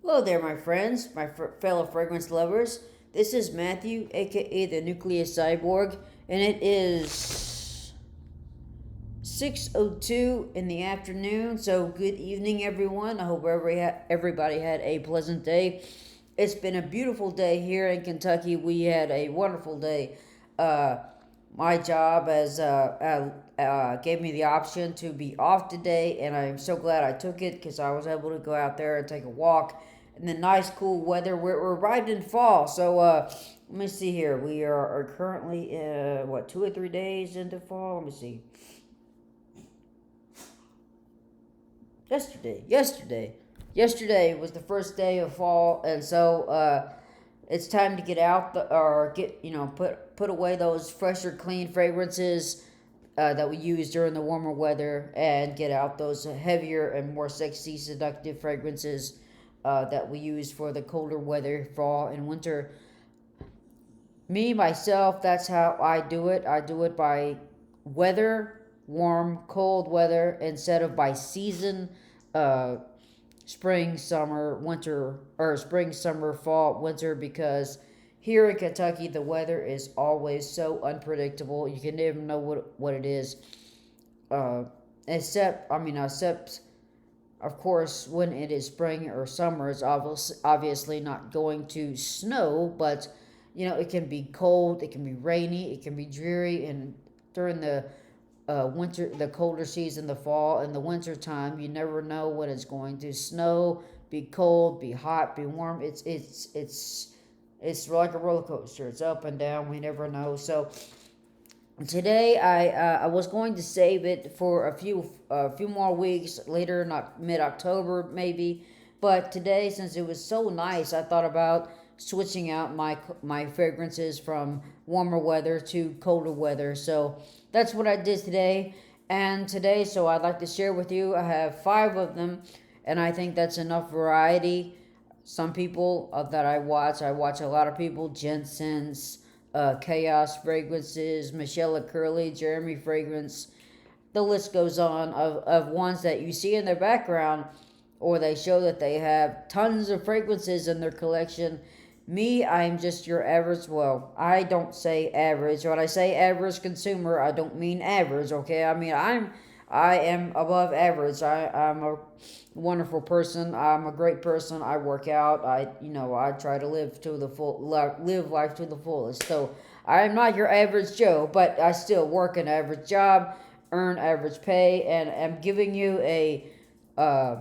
Hello there, my friends, my fellow fragrance lovers. This is Matthew, aka the Nucleus Cyborg, and it is 6:02 in the afternoon. So, good evening, everyone. I hope everybody had a pleasant day. It's been a beautiful day here in Kentucky. We had a wonderful day. Uh, my job gave me the option to be off today, and I'm so glad I took it because I was able to go out there and take a walk in the nice, cool weather. We're right in fall, so let me see here. We are currently 2 or 3 days into fall. Let me see. Yesterday was the first day of fall, and so it's time to get out or get put away those fresher, clean fragrances that we use during the warmer weather, and get out those heavier and more sexy, seductive fragrances that we use for the colder weather, fall and winter. Me, myself, that's how I do it. I do it by weather, warm, cold weather, instead of by season, uh, spring, summer, winter, or spring, summer, fall, winter, because here in Kentucky, the weather is always so unpredictable. You can never know what it is. Uh, except, of course, when it is spring or summer, it's obviously not going to snow, but it can be cold, it can be rainy, it can be dreary, and during the winter, the colder season, the fall and the winter time, you never know when it's going to snow, be cold, be hot, be warm. It's like a roller coaster. It's up and down. We never know. So today I was going to save it for a few more weeks later, not mid October maybe, but today, since it was so nice, I thought about switching out my fragrances from warmer weather to colder weather. So that's what I did today. And today, so I'd like to share with you. I have 5 of them, and I think that's enough variety. Some people that I watch a lot of people: Jensen's, Chaos Fragrances, Michelle Curley, Jeremy Fragrance. The list goes on of ones that you see in their background, or they show that they have tons of fragrances in their collection. Me, I'm just your average. Well, I don't say average. When I say average consumer, I don't mean average. Okay, I mean I am above average. I'm a wonderful person. I'm a great person. I work out. I try to live life to the fullest. So I am not your average Joe, but I still work an average job, earn average pay, and am giving you a uh,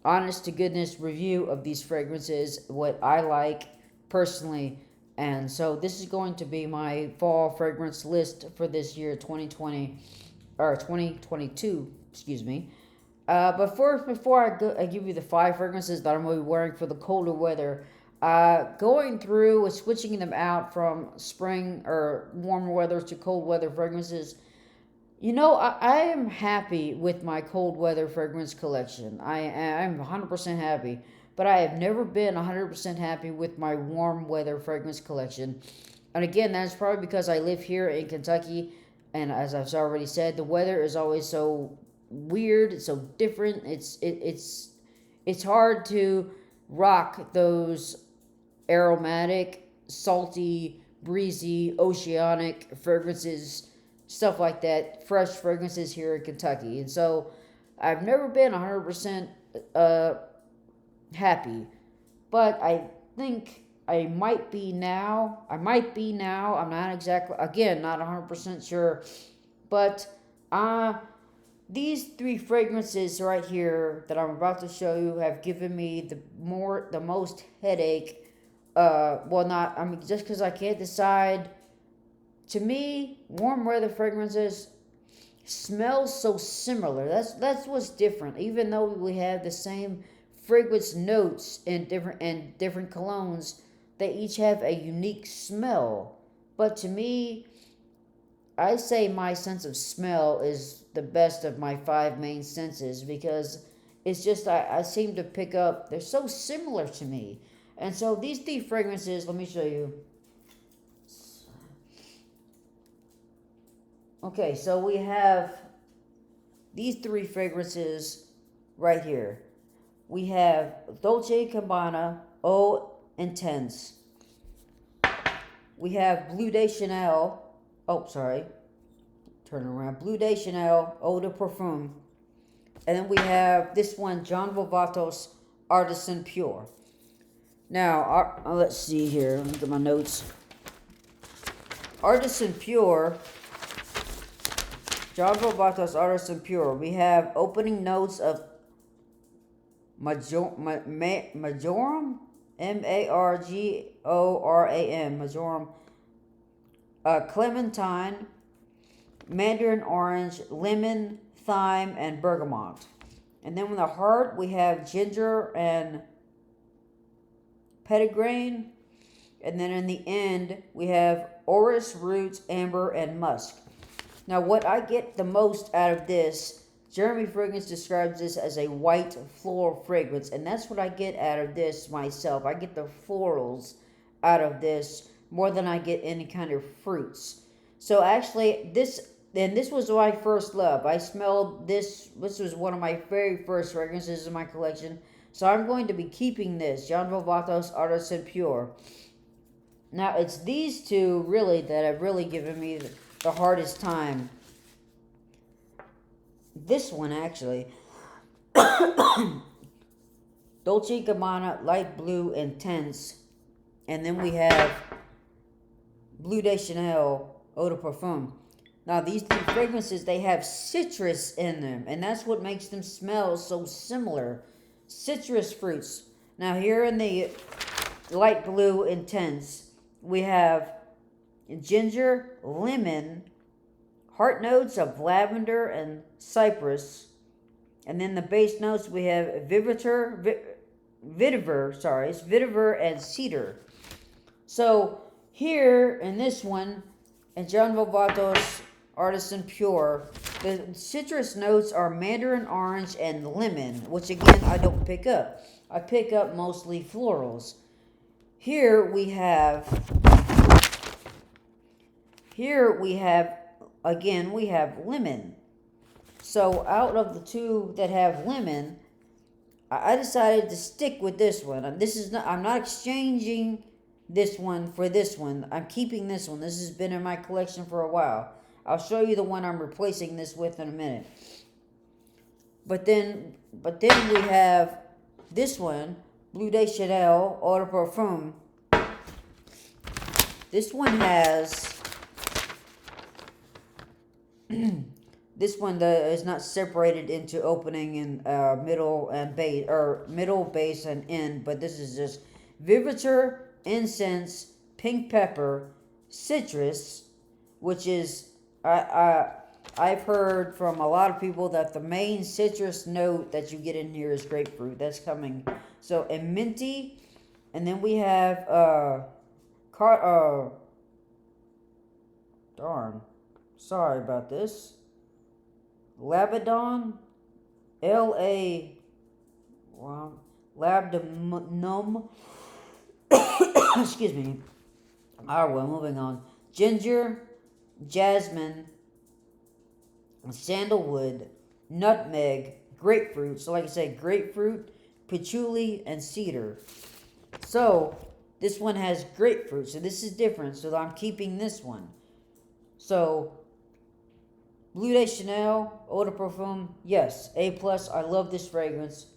honest to goodness review of these fragrances, what I like personally. And so this is going to be my fall fragrance list for this year, 2020 or 2022, excuse me. But first, before I give you the 5 fragrances that I'm going to be wearing for the colder weather, going through and switching them out from spring or warmer weather to cold weather fragrances. I am happy with my cold weather fragrance collection. I'm 100% happy, but I have never been 100% happy with my warm weather fragrance collection. And again, that's probably because I live here in Kentucky, and as I've already said, the weather is always so weird, it's so different. It's hard to rock those aromatic, salty, breezy, oceanic fragrances, stuff like that, fresh fragrances here in Kentucky. And so I've never been 100% happy, but I think I might be now. I'm not exactly, again, not 100% sure, but uh, these 3 fragrances right here that I'm about to show you have given me the most headache. Well, not, I mean, just because I can't decide. To me, warm weather fragrances smell so similar. That's what's different. Even though we have the same fragrance notes in different colognes, they each have a unique smell. But to me, I say my sense of smell is the best of my 5 main senses, because it's just I seem to pick up, they're so similar to me. And so these 3 fragrances, let me show you. Okay, so we have these 3 fragrances right here. we have Dolce & Gabbana Eau Intense. We have Bleu de Chanel. Oh, sorry. Turn around. Bleu de Chanel Eau de Parfum. And then we have this one, John Volvato's Artisan Pure. Now, let's see here. Let me get my notes. Artisan Pure. John Volvato's Artisan Pure. We have opening notes of Majoram, Margoram, Majoram, clementine, mandarin orange, lemon, thyme, and bergamot. And then in the heart, we have ginger and petitgrain. And then in the end, we have orris roots, amber, and musk. Now, what I get the most out of this, Jeremy Fragrance describes this as a white floral fragrance, and that's what I get out of this myself. I get the florals out of this more than I get any kind of fruits. So actually, this was my first love. I smelled this. This was one of my very first fragrances in my collection. So I'm going to be keeping this, John Volvato's Artisan Pure. Now, it's these two really that have really given me the hardest time. This one, actually. Dolce & Gabbana Light Blue Intense. And then we have Bleu de Chanel Eau de Parfum. Now, these two fragrances, they have citrus in them. And that's what makes them smell so similar. Citrus fruits. Now, here in the Light Blue Intense, we have ginger, lemon, heart notes of lavender and cypress. And then the base notes, we have vetiver and cedar. So here in this one, in John Volvato's Artisan Pure, the citrus notes are mandarin orange and lemon, which again I don't pick up. I pick up mostly florals. Here we have lemon. So out of the two that have lemon, I decided to stick with this one. I'm not exchanging this one for this one. I'm keeping this one. This has been in my collection for a while. I'll show you the one I'm replacing this with in a minute. But then we have this one, Bleu de Chanel Eau de Parfum. This one has this one is not separated into opening and middle and base, or middle, base, and end, but this is just vetiver, incense, pink pepper, citrus, which is I've heard from a lot of people that the main citrus note that you get in here is grapefruit. That's coming. So, and minty, and then we have darn, sorry about this. Labadon, Labdanum. Excuse me. Alright, well, moving on. Ginger, jasmine, sandalwood, nutmeg, grapefruit. So, like I said, grapefruit, patchouli, and cedar. So, this one has grapefruit. So, this is different. So, I'm keeping this one. So, Bleu de Chanel Eau de Parfum, yes, A+. I love this fragrance.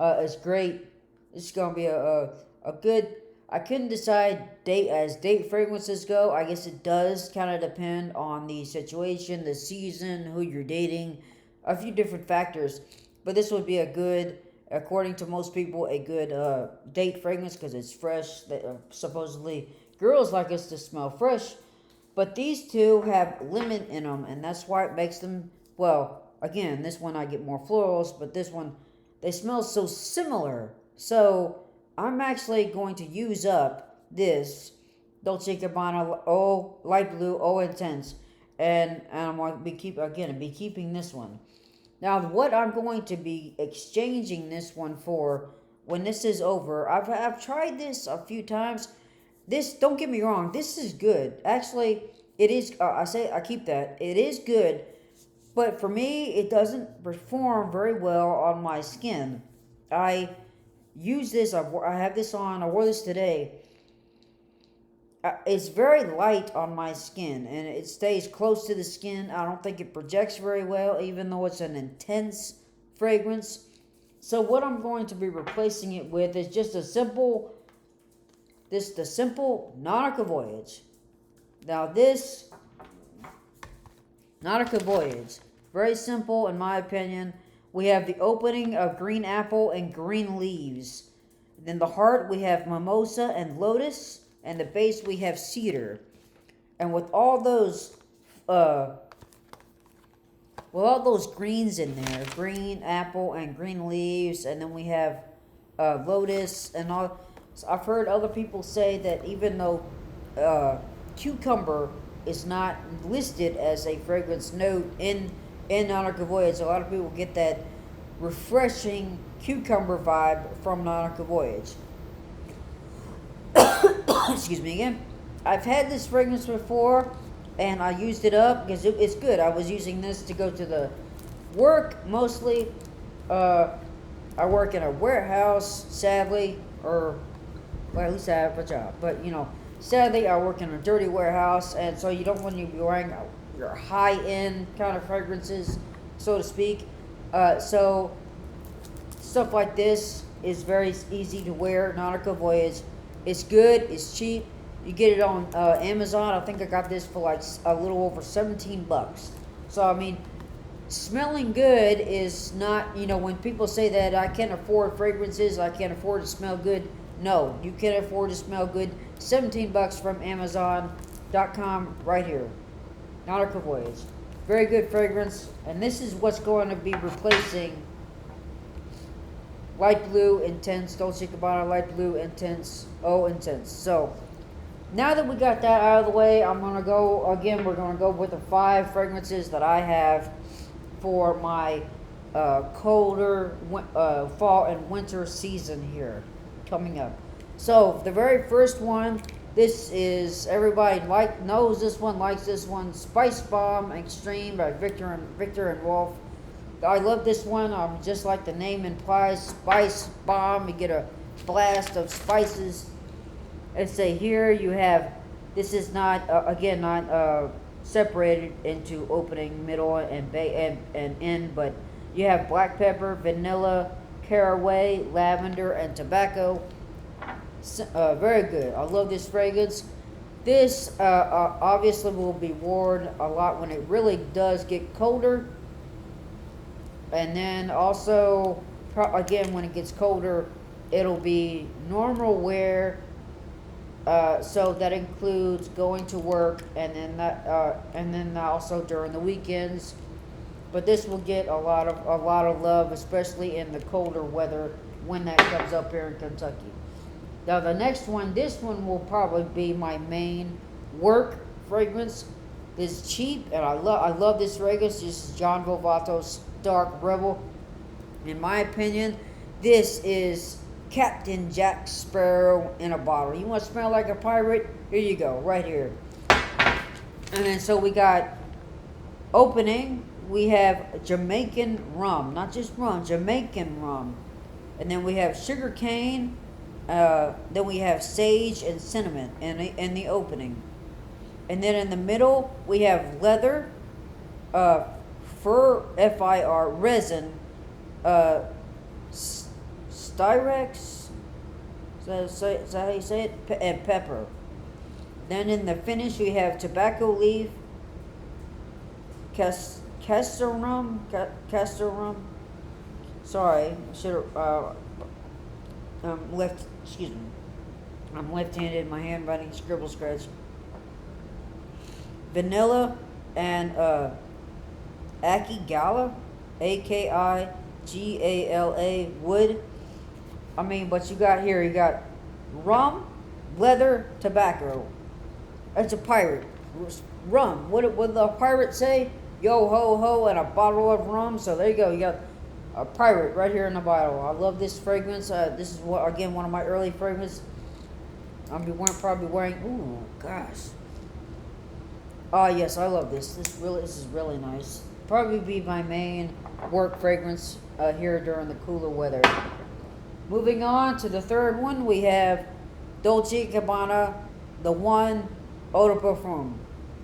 It's great. It's going to be a good... I couldn't decide date fragrances go. I guess it does kind of depend on the situation, the season, who you're dating, a few different factors. But this would be a good, according to most people, a good date fragrance because it's fresh. Supposedly, girls like us to smell fresh. But these two have lemon in them, and that's why it makes them, well, again, this one I get more florals, but this one, they smell so similar. So, I'm actually going to use up this Dolce & Gabbana Light Blue Eau Intense, and I'm going to be keeping this one. Now, what I'm going to be exchanging this one for when this is over, I've tried this a few times. This, don't get me wrong, this is good. Actually, it is, I keep that. It is good, But for me, it doesn't perform very well on my skin. I use this, I have this on, I wore this today. It's very light on my skin and it stays close to the skin. I don't think it projects very well, even though it's an intense fragrance. So what I'm going to be replacing it with is just the simple Nautica Voyage. Now this Nautica Voyage, very simple in my opinion. We have the opening of green apple and green leaves. Then the heart we have mimosa and lotus, and the base we have cedar. And with all those greens in there, green apple and green leaves, and then we have lotus and all. So I've heard other people say that even though cucumber is not listed as a fragrance note in Nautica Voyage, a lot of people get that refreshing cucumber vibe from Nautica Voyage. Excuse me again. I've had this fragrance before, and I used it up because it's good. I was using this to go to the work mostly. I work in a warehouse, sadly, or well, at least I have a job. But sadly, I work in a dirty warehouse, and so you don't want to be wearing your high-end kind of fragrances, so to speak. So stuff like this is very easy to wear. Nautica Voyage. It's good. It's cheap. You get it on Amazon. I think I got this for like a little over $17. So I mean, smelling good is not, when people say that I can't afford fragrances, I can't afford to smell good. No, you can afford to smell good. $17 from Amazon.com right here. Nautica Voyage. Very good fragrance. And this is what's going to be replacing Light Blue Intense, Dolce & Gabbana Light Blue Intense, Oh Intense. So, now that we got that out of the way, I'm going to go, again, we're going to go with the 5 fragrances that I have for my colder fall and winter season here coming up. So, the very first one, this is, everybody knows this one, likes this one, Spice Bomb Extreme by Victor and Wolf. I love this one. Just like the name implies, Spice Bomb. You get a blast of spices. And say here you have, this is not separated into opening, middle, and end, but you have black pepper, vanilla, caraway, lavender, and tobacco. Very good. I love this fragrance. This obviously will be worn a lot when it really does get colder. And then also, again, when it gets colder, it'll be normal wear. So that includes going to work, and then also during the weekends. But this will get a lot of love, especially in the colder weather when that comes up here in Kentucky. Now the next one, this one will probably be my main work fragrance. This is cheap, and I love this fragrance. This is John Volvato's Dark Rebel. In my opinion, this is Captain Jack Sparrow in a bottle. You want to smell like a pirate? Here you go, right here. And then so we got opening. We have Jamaican rum, not just rum, Jamaican rum. And then we have sugar cane. Then we have sage and cinnamon in the opening. And then in the middle, we have leather, fir, F-I-R, resin, styrex, is that how you say it? And pepper. Then in the finish, we have tobacco leaf, castor rum. Sorry, I should have, excuse me. I'm left-handed, my handwriting, scribble scratch. Vanilla and Akigala, Akigala wood. I mean, but you got here, you got rum, leather, tobacco. It's a pirate. Rum. What did the pirate say? Yo ho ho, and a bottle of rum. So there you go. You got a pirate right here in the bottle. I love this fragrance. This is one of my early fragrances. I'll be probably wearing. Ooh, gosh. Oh yes, I love this. This is really nice. probably be my main work fragrance here during the cooler weather. Moving on to the third one, we have Dolce & Gabbana, the One Eau de Parfum.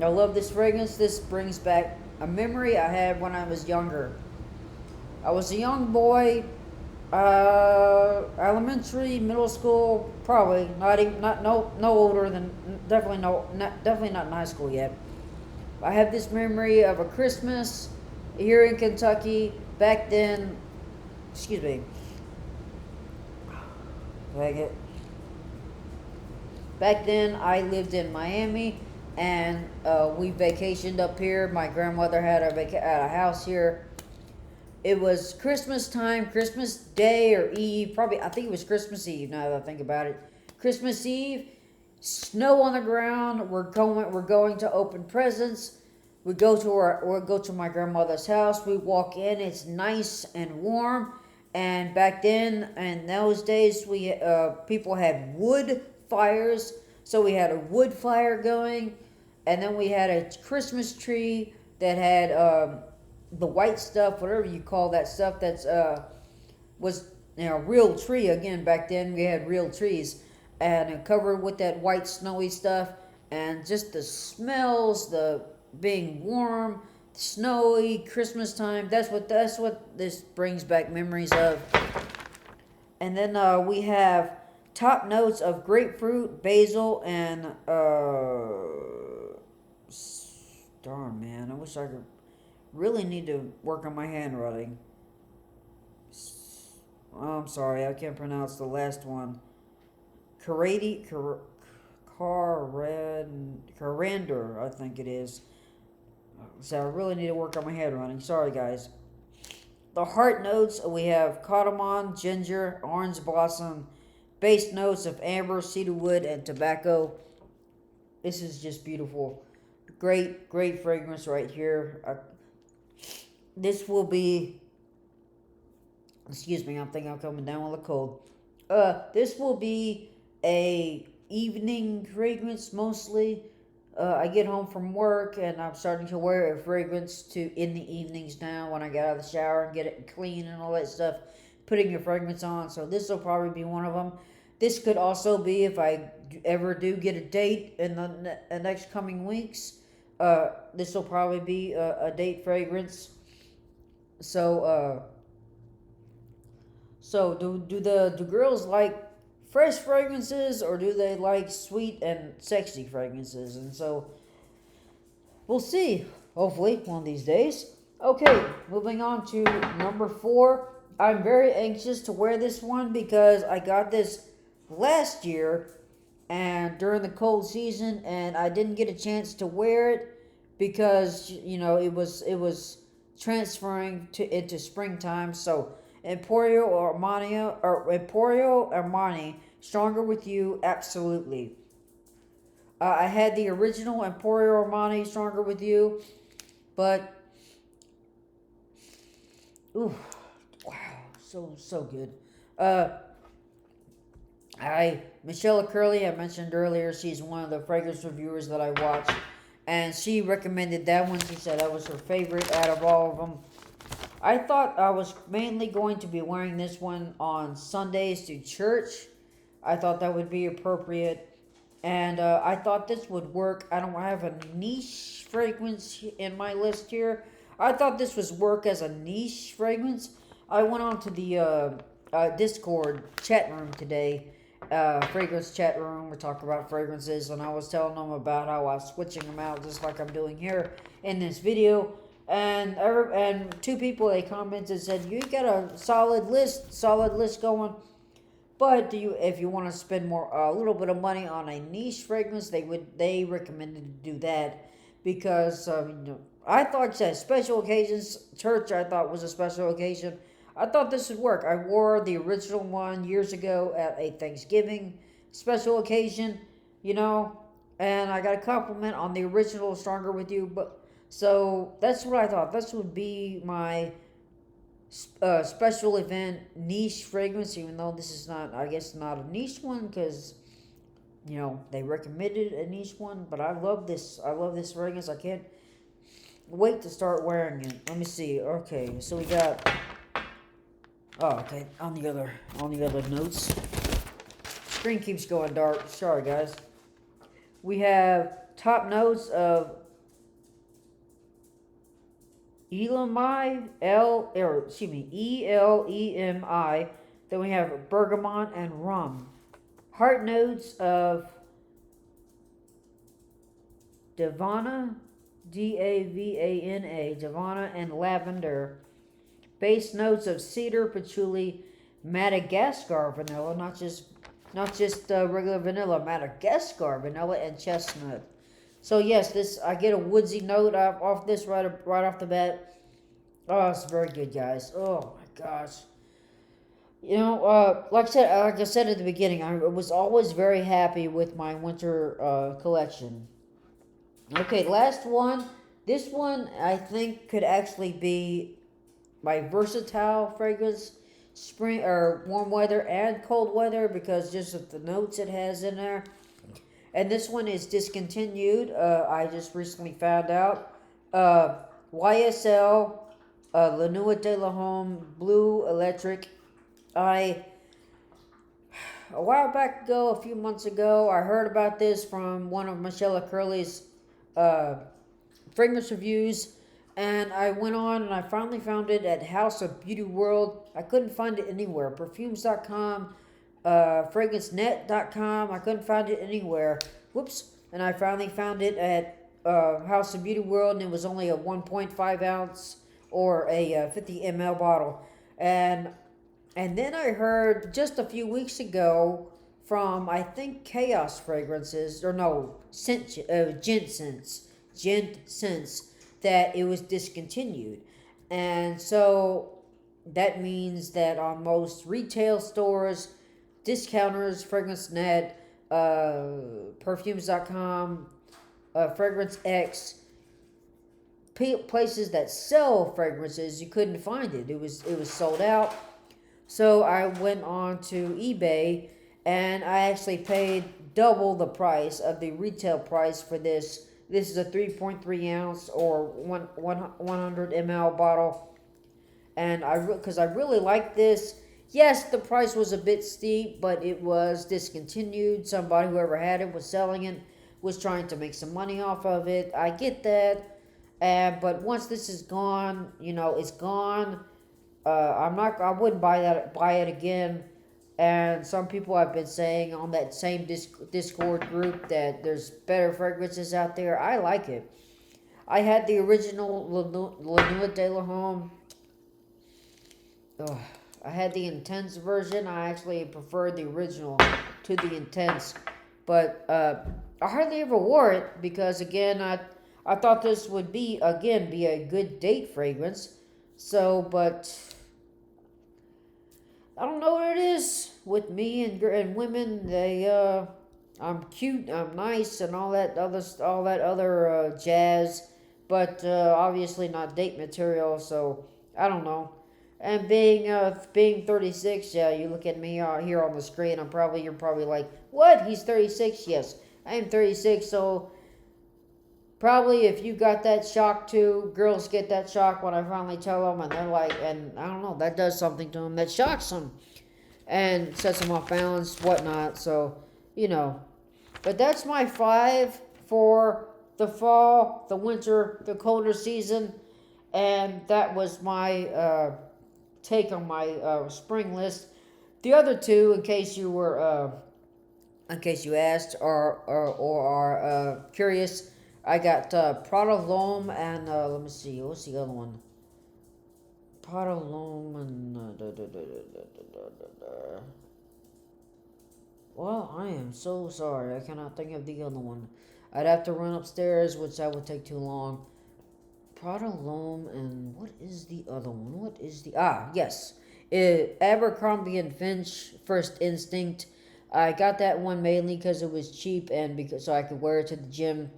I love this fragrance. This brings back a memory I had when I was younger. I was a young boy, elementary, middle school, probably not even no older than definitely not in high school yet. I have this memory of a Christmas here in Kentucky back then. Excuse me. Back then, I lived in Miami, and we vacationed up here. My grandmother had a house here. It was Christmas time, Christmas Day or Eve. Probably, I think it was Christmas Eve. Now that I think about it, Christmas Eve. Snow on the ground. We're going to open presents. We go to my grandmother's house. We walk in. It's nice and warm. And back then, in those days, we people had wood fires. So we had a wood fire going, and then we had a Christmas tree that had the white stuff, whatever you call that stuff. That's was real tree again. Back then, we had real trees, and covered with that white snowy stuff, and just the smells, the being warm, snowy, Christmas time. That's what this brings back memories of. And then we have top notes of grapefruit, basil, and darn man, I wish I could. Really need to work on my handwriting. Oh, I'm sorry, I can't pronounce the last one. Coriander, I think it is. So I really need to work on my handwriting. Sorry, guys. The heart notes, we have cardamom, ginger, orange blossom, base notes of amber, cedarwood, and tobacco. This is just beautiful. Great fragrance right here. This will be, excuse me, I think I'm coming down with a cold. This will be a evening fragrance mostly. I get home from work and I'm starting to wear a fragrance in the evenings now when I get out of the shower and get it clean and all that stuff. Putting your fragrance on, so this will probably be one of them. This could also be if I ever do get a date in the next coming weeks. This will probably be a date fragrance. So do girls like fresh fragrances or do they like sweet and sexy fragrances? And so we'll see. Hopefully one of these days. Okay, moving on to number 4. I'm very anxious to wear this one because I got this last year and during the cold season, and I didn't get a chance to wear it because it was transferring into springtime. So Emporio Armani, Stronger With You, absolutely. I had the original Emporio Armani, Stronger With You, but ooh, wow, so good. Michelle Curley, I mentioned earlier, she's one of the fragrance reviewers that I watch, and she recommended that one. She said that was her favorite out of all of them. I thought I was mainly going to be wearing this one on Sundays to church. I thought that would be appropriate, and I thought this would work. I don't have a niche fragrance in my list here. I thought this was work as a niche fragrance. I went on to the Discord chat room today, fragrance chat room. We're talking about fragrances, and I was telling them about how I was switching them out, just like I'm doing here in this video. And 2 people, they commented and said, "You got a solid list going." But if you want to spend a little bit of money on a niche fragrance, they recommended to do that because I thought that special occasions, church I thought was a special occasion. I thought this would work. I wore the original one years ago at a Thanksgiving special occasion, and I got a compliment on the original Stronger With You. But so that's what I thought. This would be my special event niche fragrance, even though this is not, I guess, not a niche one because they recommended a niche one. But I love this. I love this fragrance. I can't wait to start wearing it. Let me see. Okay, so we got. Oh, okay. On the other notes, screen keeps going dark. Sorry, guys. We have top notes of Elemi. Then we have bergamot and rum. Heart notes of Davana, Davana, Davana and lavender. Base notes of cedar, patchouli, Madagascar vanilla, not just regular vanilla, Madagascar vanilla and chestnut. So yes, this I get a woodsy note off this right off the bat. Oh, it's very good, guys. Oh my gosh. Like I said at the beginning, I was always very happy with my winter collection. Okay, last one. This one I think could actually be my versatile fragrance, spring or warm weather and cold weather, because just of the notes it has in there. And this one is discontinued. I just recently found out. Uh, YSL, Lanua de la Home Blue Electric. I a while back ago, a few months ago, I heard about this from one of Michelle Curley's uh, fragrance reviews, and I went on and I finally found it at House of Beauty World. I couldn't find it anywhere. Perfumes.com, fragrancenet.com. I couldn't find it anywhere. Whoops. And I finally found it at House of Beauty World, and it was only a 1.5 ounce or a 50 ml bottle. And then I heard just a few weeks ago from, I think, Chaos Fragrances, or no, Gent Sense, that it was discontinued. And so that means that on most retail stores, discounters, Fragrance Net, Perfumes.com, Fragrance X, places that sell fragrances, you couldn't find it. It was sold out. So I went on to eBay, and I actually paid double the price of the retail price for this. This is a 3.3 ounce or 100 ml bottle, and because I really like this. Yes, the price was a bit steep, but it was discontinued. Somebody, whoever had it, was selling it, was trying to make some money off of it. I get that, but once this is gone, it's gone. I wouldn't buy it again. And some people have been saying on that same Discord group that there's better fragrances out there. I like it. I had the original Lanua de la Home. I had the intense version. I actually preferred the original to the intense, but I hardly ever wore it because, again, I thought this would be a good date fragrance. So, but I don't know what it is with me and women. I'm cute, I'm nice, and all that other jazz, but obviously not date material. So I don't know. And being 36, yeah, you look at me here on the screen. You're probably like, what? He's 36. Yes, I am 36. So probably if you got that shock too, girls get that shock when I finally tell them, and they're like, and I don't know, that does something to them, that shocks them, and sets them off balance, whatnot. So, but that's my 5 for the fall, the winter, the colder season, and that was my take on my spring list. The other two, in case you asked or are curious. I got Prada L'Homme and let me see, what's the other one? Prada L'Homme and well, I am so sorry. I cannot think of the other one. I'd have to run upstairs, which that would take too long. Prada L'Homme and what is the other one? Yes, Abercrombie and Finch First Instinct. I got that one mainly because it was cheap and because so I could wear it to the gym.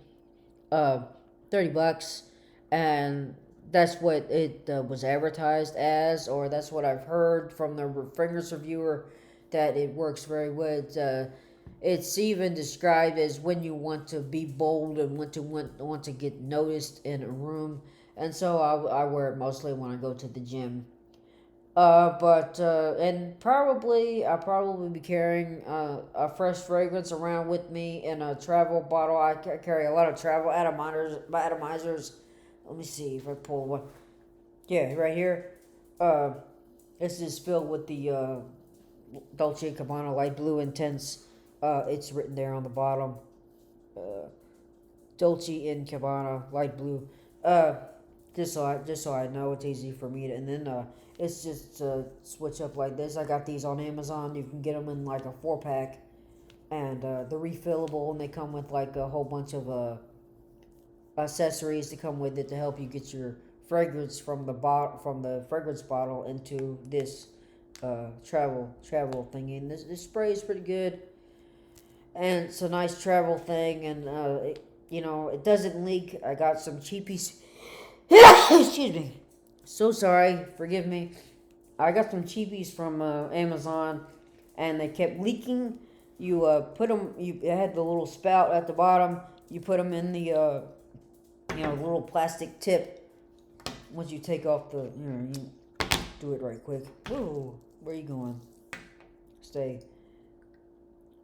$30, and that's what it was advertised as, or that's what I've heard from the fragrance reviewer, that it works very well. It's even described as when you want to be bold and want to get noticed in a room, and so I wear it mostly when I go to the gym. And probably I'll probably be carrying a fresh fragrance around with me in a travel bottle. I carry a lot of travel atomizers. Let me see if I pull one. Yeah, right here. Uh, this is filled with the Dolce & Gabbana Light Blue Intense. It's written there on the bottom. Uh, Dolce and Gabbana Light Blue. Uh, just so I know it's easy for me to. And then it's just switch up like this. I got these on Amazon. You can get them in like a 4-pack, and they're refillable, and they come with like a whole bunch of accessories to come with it to help you get your fragrance from the fragrance bottle into this travel thingy. And this spray is pretty good, and it's a nice travel thing, and it doesn't leak. I got some cheapies. Excuse me. So sorry. Forgive me. I got some cheapies from Amazon, and they kept leaking. You put them. It had the little spout at the bottom. You put them in the little plastic tip. Once you take off the, you do it right quick. Whoa, where are you going? Stay.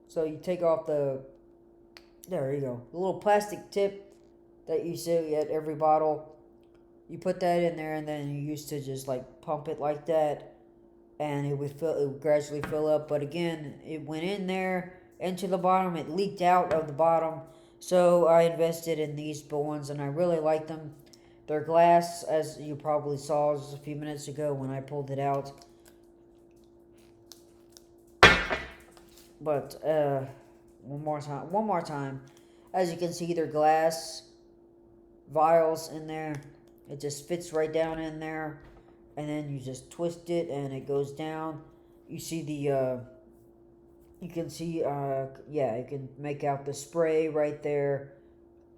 So you take off there you go, the little plastic tip that you see at every bottle. You put that in there, and then you used to just like pump it like that, and it would gradually fill up. But again, it went in there into the bottom. It leaked out of the bottom. So I invested in these ones, and I really like them. They're glass, as you probably saw just a few minutes ago when I pulled it out. But one more time. As you can see, they're glass vials in there. It just fits right down in there, and then you just twist it, and it goes down. You see you can make out the spray right there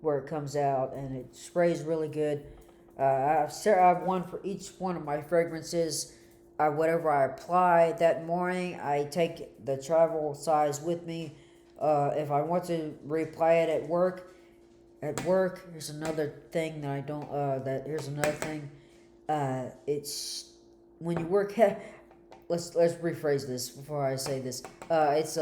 where it comes out, and it sprays really good. I have one for each one of my fragrances. Whatever I apply that morning, I take the travel size with me. If I want to reapply it at work, here's another thing that I don't. Here's another thing. It's when you work. Let's rephrase this before I say this. It's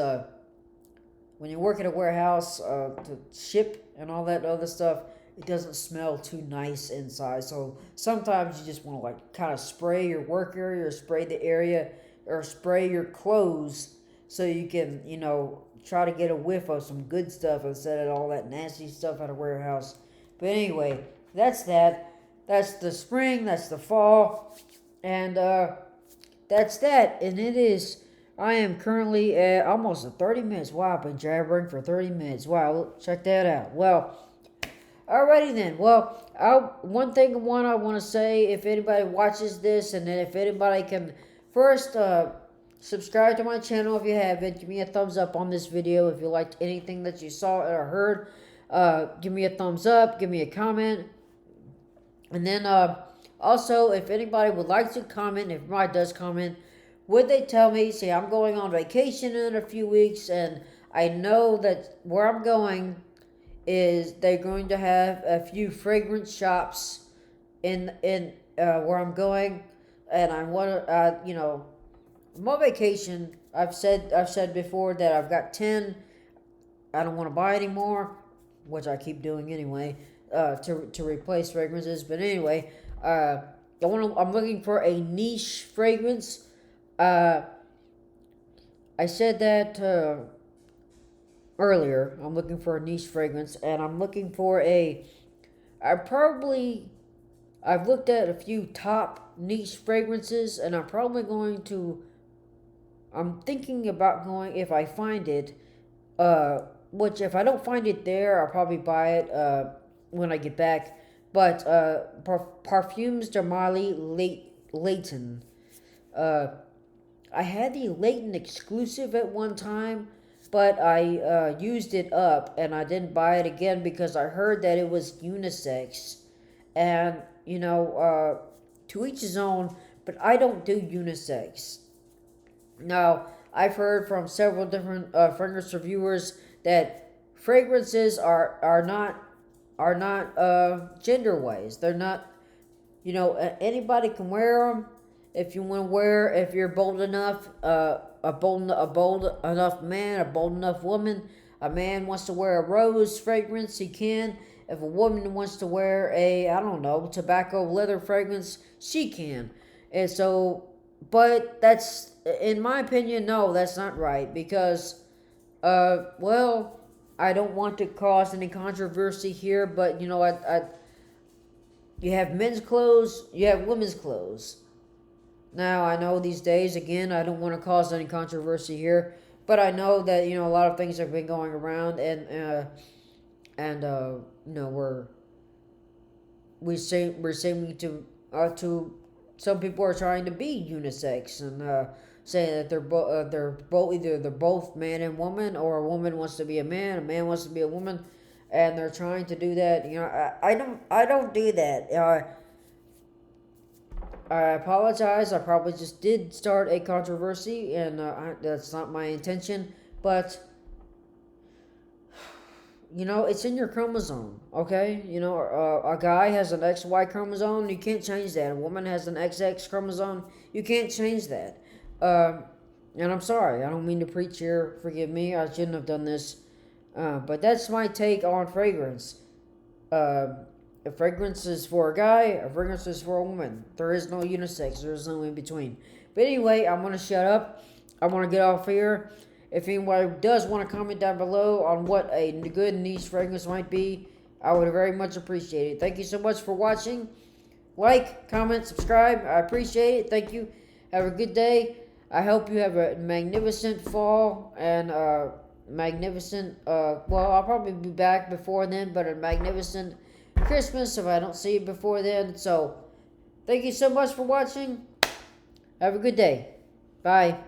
when you work at a warehouse to ship and all that other stuff. It doesn't smell too nice inside. So sometimes you just want to like kind of spray your work area, or spray the area, or spray your clothes, so you can try to get a whiff of some good stuff instead of all that nasty stuff at a warehouse. But anyway, that's that. That's the spring. That's the fall, and that's that. And it is. I am currently at almost 30 minutes. Wow, I've been jabbering for 30 minutes. Wow, check that out. Well. Alrighty then. Well, one thing I want to say, if anybody watches this, and then if anybody can first subscribe to my channel if you haven't, give me a thumbs up on this video if you liked anything that you saw or heard. Give me a thumbs up, give me a comment, and then also if anybody would like to comment, if anybody does comment, would they tell me? See, I'm going on vacation in a few weeks, and I know that where I'm going is they're going to have a few fragrance shops in where I'm going, and I want to I'm on vacation. I've said before that I've got 10. I don't want to buy any more, which I keep doing anyway, to replace fragrances. But anyway, I'm looking for a niche fragrance. I said that earlier. I'm looking for a niche fragrance, and I'm looking for I've looked at a few top niche fragrances, and I'm thinking about going, if I find it, which if I don't find it there, I'll probably buy it when I get back. But Parfums de Marly Layton. I had the Layton exclusive at one time, but I used it up, and I didn't buy it again because I heard that it was unisex. And, to each his own, but I don't do unisex. Now, I've heard from several different fragrance reviewers that fragrances are not gender-wise. Anybody can wear them. If you want to wear, if you're bold enough, a bold enough man, a bold enough woman. A man wants to wear a rose fragrance, he can. If a woman wants to wear a, I don't know, tobacco leather fragrance, she can. And so, but that's, in my opinion, no, that's not right because, well, I don't want to cause any controversy here, but you have men's clothes, you have women's clothes. Now, I know these days, again, I don't want to cause any controversy here, but I know that, a lot of things have been going around, and we're seeming to some people are trying to be unisex and saying that they're both man and woman, or a woman wants to be a man wants to be a woman, and they're trying to do that. I don't do that. I apologize. I probably just did start a controversy, and that's not my intention. But it's in your chromosome, okay? A guy has an XY chromosome. You can't change that. A woman has an XX chromosome. You can't change that. And I'm sorry. I don't mean to preach here. Forgive me. I shouldn't have done this. But that's my take on fragrance. A fragrance is for a guy, a fragrance is for a woman. There is no unisex, there is no in between. But anyway, I'm going to shut up. I'm going to get off here. If anybody does want to comment down below on what a good niche fragrance might be, I would very much appreciate it. Thank you so much for watching. Like, comment, subscribe. I appreciate it. Thank you. Have a good day. I hope you have a magnificent fall and magnificent, well, I'll probably be back before then, but a magnificent Christmas if I don't see you before then. So, thank you so much for watching. Have a good day. Bye.